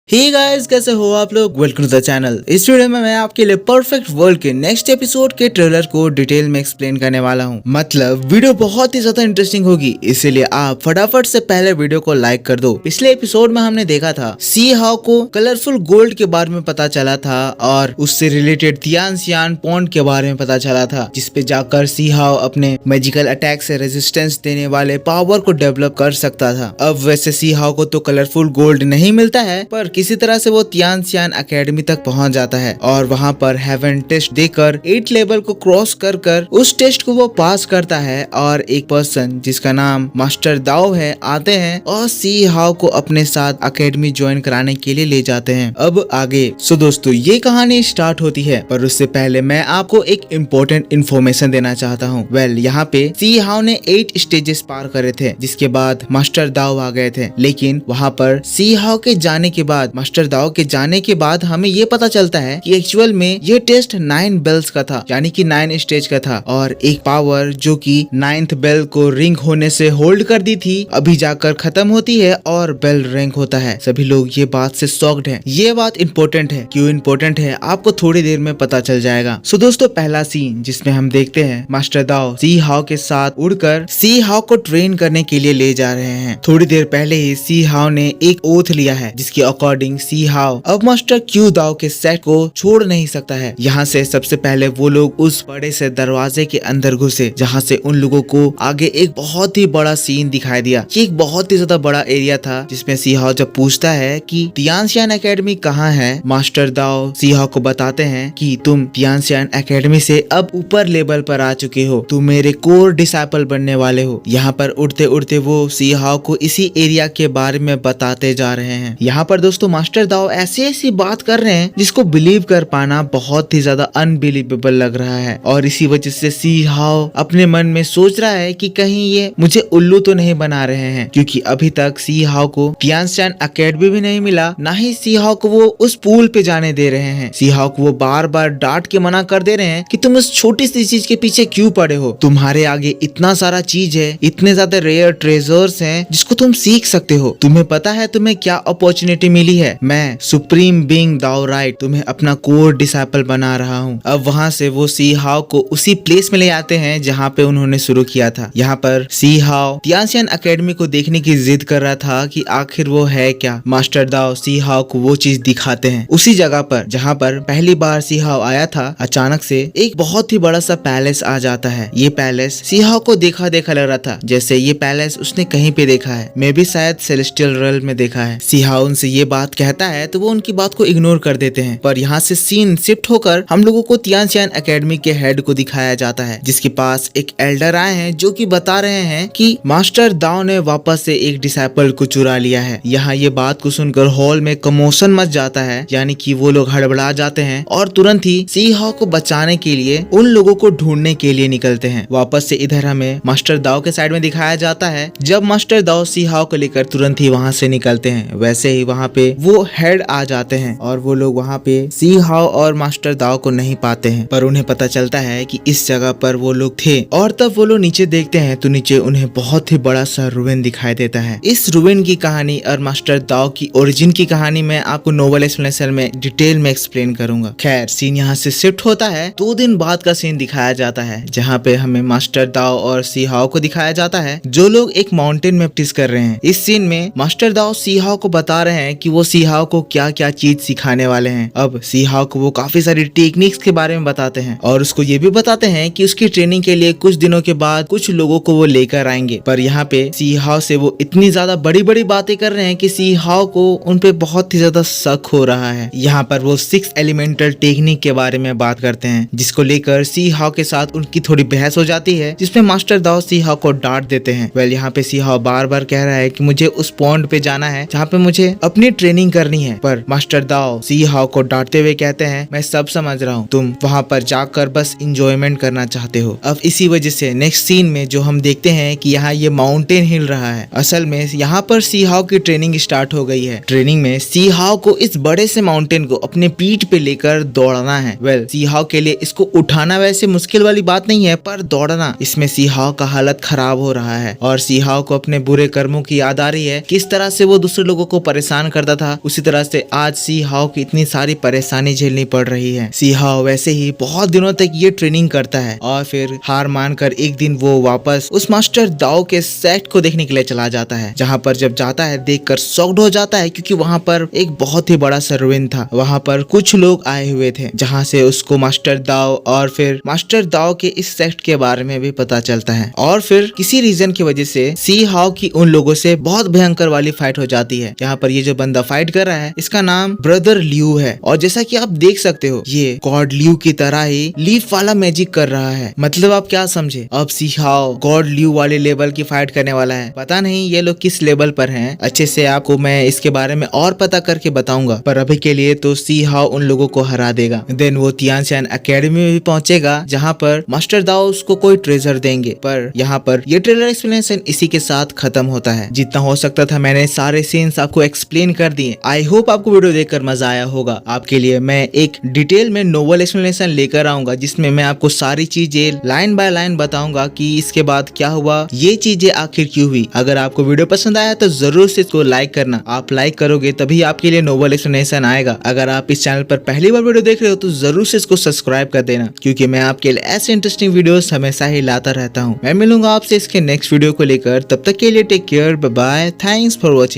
Hey guys, कैसे हो आप लोग। Welcome to the channel. इस वीडियो में मैं आपके लिए परफेक्ट वर्ल्ड के नेक्स्ट एपिसोड के ट्रेलर को डिटेल में एक्सप्लेन करने वाला हूं। मतलब वीडियो बहुत ही ज्यादा इंटरेस्टिंग होगी, इसीलिए आप फटाफट से पहले वीडियो को लाइक कर दो। पिछले एपिसोड में हमने देखा था सी हाउ को कलरफुल गोल्ड के बारे में पता चला था और उससे रिलेटेड तियानसियान पॉन्ड के बारे में पता चला था, जिसपे जाकर सी हाउ अपने मैजिकल अटैक से रेजिस्टेंस देने वाले पावर को डेवलप कर सकता था। अब वैसे सी हाउ को तो कलरफुल गोल्ड नहीं मिलता है, पर किसी तरह से वो तियानसियान एकेडमी तक पहुंच जाता है और वहां पर हेवन टेस्ट देकर 8 लेवल को क्रॉस कर उस टेस्ट को वो पास करता है और एक पर्सन जिसका नाम मास्टर दाओ है आते हैं और सी हाउ को अपने साथ एकेडमी ज्वाइन कराने के लिए ले जाते हैं। अब आगे दोस्तों ये कहानी स्टार्ट होती है, पर उससे पहले मैं आपको एक इम्पोर्टेंट इन्फॉर्मेशन देना चाहता हूँ। यहाँ पे सी हाउ ने 8 स्टेजेस पार करे थे, जिसके बाद मास्टर दाओ आ गए थे। लेकिन वहाँ पर सी हाउ के जाने के बाद मास्टर दाओ के जाने के बाद हमें ये पता चलता है कि एक्चुअल में ये टेस्ट 9 बेल्स का था, यानी कि 9 स्टेज का था, और एक पावर जो कि 9th बेल को रिंग होने से होल्ड कर दी थी अभी जाकर खत्म होती है और बेल रिंग होता है। सभी लोग ये बात से शॉक्ड हैं। ये बात इम्पोर्टेंट है। क्यों इम्पोर्टेंट है आपको थोड़ी देर में पता चल जाएगा। दोस्तों पहला सीन जिसमें हम देखते हैं मास्टर दाओ सी हाउ के साथ उड़कर सी हाउ को ट्रेन करने के लिए ले जा रहे हैं। थोड़ी देर पहले ही सी हाउ ने एक ओथ लिया है, जिसके अकॉर्डिंग सी हाउ अब मास्टर क्यू दाओ के सेट को छोड़ नहीं सकता है। यहाँ से सबसे पहले वो लोग उस बड़े से दरवाजे के अंदर घुसे, जहाँ से उन लोगों को आगे एक बहुत ही बड़ा सीन दिखाई दिया। ये एक बहुत ही ज्यादा बड़ा एरिया था, जिसमें सी हाउ जब पूछता है कि तियानसियान एकेडमी कहाँ है, मास्टर दाओ सी हाउ को बताते हैं कि तुम तियानसियान एकेडमी से अब ऊपर लेवल पर आ चुके हो, तुम मेरे कोर डिसाइपल बनने वाले हो। यहाँ पर उड़ते उड़ते वो सी हाउ को इसी एरिया के बारे में बताते जा रहे हैं। यहाँ पर दोस्तों मास्टर दाओ ऐसी बात कर रहे हैं जिसको बिलीव कर पाना बहुत ही ज्यादा अनबिलीवेबल लग रहा है, और इसी वजह से सी हाउ अपने मन में सोच रहा है कि कहीं ये मुझे उल्लू तो नहीं बना रहे हैं, क्योंकि अभी तक सी हाउ को तियानसियान एकेडमी भी नहीं मिला, ना ही सी हाउ को वो उस पूल पे जाने दे रहे हैं। सी हाउ को वो बार बार डांट के मना कर दे रहे हैं कि तुम उस छोटी सी चीज के पीछे क्यों पड़े हो, तुम्हारे आगे इतना सारा चीज है, इतने ज्यादा रेयर ट्रेजर्स हैं जिसको तुम सीख सकते हो। तुम्हें पता है तुम्हें क्या अपॉर्चुनिटी मिली है, मैं सुप्रीम बीइंग दाओ राइट तुम्हें अपना कोर डिसाइपल बना रहा हूँ। अब वहाँ से वो सी हाउ को उसी प्लेस में ले आते हैं जहाँ पे उन्होंने शुरू किया था। यहाँ पर सी हाउ तियानसियान एकेडमी को देखने की जिद कर रहा था कि आखिर वो है क्या। मास्टर दाओ सी हाउ को वो चीज दिखाते हैं उसी जगह पर जहाँ पर पहली बार सी हाउ आया था। अचानक से एक बहुत ही बड़ा सा पैलेस आ जाता है। ये पैलेस सी हाउ को देखा देखा लग रहा था, जैसे ये पैलेस उसने कहीं पे देखा है, मे भी शायद सेलेस्टियल रेल्म में देखा है। सी हाउ उनसे ये बात कहता है तो वो उनकी बात को इग्नोर कर देते हैं, पर यहाँ से सीन शिफ्ट होकर हम लोगों को तियानसियान एकेडमी के हेड को दिखाया जाता है, जिसके पास एक एल्डर आए हैं जो कि बता रहे हैं कि मास्टर दाओ ने वापस से एक डिसाइपल को चुरा लिया है। यहाँ ये बात को सुनकर हॉल में कमोशन मच जाता है, यानी कि वो लोग हड़बड़ा जाते हैं और तुरंत ही सी हाउ को बचाने के लिए उन लोगों को ढूंढने के लिए निकलते हैं। वापस से इधर हमें मास्टर दाओ के साइड में दिखाया जाता है। जब मास्टर दाओ सी हाउ को लेकर तुरंत ही वहाँ से निकलते हैं, वैसे ही वहाँ पे वो हेड आ जाते हैं और वो लोग वहाँ पे सी हाउ और मास्टर दाओ को नहीं पाते हैं, पर उन्हें पता चलता है कि इस जगह पर वो लोग थे। और तब वो लोग नीचे देखते हैं तो नीचे उन्हें बहुत ही बड़ा सा रुइन दिखाई देता है। इस रुइन की कहानी और मास्टर दाओ की ओरिजिन की कहानी मैं आपको नोवेल एक्सप्लेनेशन में डिटेल में एक्सप्लेन करूंगा। खैर सीन यहाँ से शिफ्ट होता है। 2 दिन बाद का सीन दिखाया जाता है, जहाँ पे हमें मास्टर दाओ और सी हाउ को दिखाया जाता है, जो लोग एक माउंटेन में प्रैक्टिस कर रहे हैं। इस सीन में मास्टर दाओ सी हाउ को बता रहे हैं कि वो सी हाउ को क्या क्या चीज सिखाने वाले हैं। अब सी हाउ को वो काफी सारी टेक्निक्स के बारे में बताते हैं और उसको ये भी बताते हैं कि उसकी ट्रेनिंग के लिए कुछ दिनों के बाद कुछ लोगों को वो लेकर आएंगे। पर यहाँ पे सी हाउ से वो इतनी ज्यादा बड़ी बड़ी बातें कर रहे हैं कि सी हाउ को उन पे बहुत ही ज्यादा शक हो रहा है। यहाँ पर वो 6 एलिमेंटल टेक्निक के बारे में बात करते हैं, जिसको लेकर सी हाउ के साथ उनकी थोड़ी बहस हो जाती है, जिसमें मास्टर दाओ सी हाउ को डांट देते हैं। यहाँ पे सी हाउ बार बार कह रहा है कि मुझे उस पॉन्ड पे जाना है जहाँ पे मुझे अपनी ट्रेनिंग करनी है, पर मास्टर दाओ सी हाउ को डांटते हुए कहते हैं मैं सब समझ रहा हूँ, तुम वहाँ पर जाकर बस इंजॉयमेंट करना चाहते हो। अब इसी वजह से नेक्स्ट सीन में जो हम देखते हैं कि यहाँ ये माउंटेन हिल रहा है। असल में यहाँ पर सी हाउ की ट्रेनिंग स्टार्ट हो गई है। ट्रेनिंग में सी हाउ को इस बड़े से माउंटेन को अपने पीठ पे लेकर दौड़ना है। सी हाउ के लिए इसको उठाना वैसे मुश्किल वाली बात नहीं है, पर दौड़ना, इसमें सी हाउ का हालत खराब हो रहा है और सी हाउ को अपने बुरे कर्मों की याद आ रही है, किस तरह से वो दूसरे लोगों को परेशान करता था उसी तरह से आज सी हाओ की इतनी सारी परेशानी झेलनी पड़ रही है। सी हाओ वैसे ही बहुत दिनों तक ये ट्रेनिंग करता है और फिर हार मानकर एक दिन वो वापस उस मास्टर दाओ के सेट को देखने के लिए चला जाता है, जहाँ पर जब जाता है देखकर शॉक्ड हो जाता है क्योंकि वहाँ पर एक बहुत ही बड़ा सर्वेंट था। वहाँ पर कुछ लोग आए हुए थे जहाँ से उसको मास्टर दाओ और फिर मास्टर दाओ के इस सेक्ट के बारे में भी पता चलता है। और फिर किसी रीजन की वजह से सी हाओ की उन लोगों से बहुत भयंकर वाली फाइट हो जाती है। यहाँ पर ये जो बंदा फाइट कर रहा है इसका नाम ब्रदर लियू है और जैसा कि आप देख सकते हो ये गॉड लियू की तरह ही लीफ वाला मैजिक कर रहा है। मतलब आप क्या समझे, अब सी हाओ गॉड लियू वाले लेवल की फाइट करने वाला है। पता नहीं ये लोग किस लेवल पर हैं, अच्छे से आपको मैं इसके बारे में और पता करके बताऊंगा, पर अभी के लिए तो सी हाओ उन लोगों को हरा देगा। देन वो तियानशान एकेडमी में भी पहुंचेगा जहाँ पर मास्टर दाओ उसको कोई ट्रेजर देंगे। पर यहाँ पर ये ट्रेलर एक्सप्लेनेशन इसी के साथ खत्म होता है। जितना हो सकता था मैंने सारे सीन्स आपको एक्सप्लेन कर दिए। आई होप आपको वीडियो देखकर मजा आया होगा। आपके लिए मैं एक डिटेल में नोवेल एक्सप्लेनेशन लेकर आऊंगा जिसमें मैं आपको सारी चीजें लाइन बाय लाइन बताऊंगा कि इसके बाद क्या हुआ, ये चीजें आखिर क्यों हुई। अगर आपको वीडियो पसंद आया तो जरूर से इसको लाइक करना। आप लाइक करोगे तभी आपके लिए नोवेल एक्सप्लेनेशन आएगा। अगर आप इस चैनल पर पहली बार वीडियो देख रहे हो तो जरूर से इसको सब्सक्राइब कर देना क्योंकि मैं आपके लिए ऐसे इंटरेस्टिंग वीडियोस हमेशा ही लाता रहता हूँ। मैं मिलूंगा आपसे इसके नेक्स्ट वीडियो को लेकर, तब तक के लिए take care, bye bye, thanks for watching.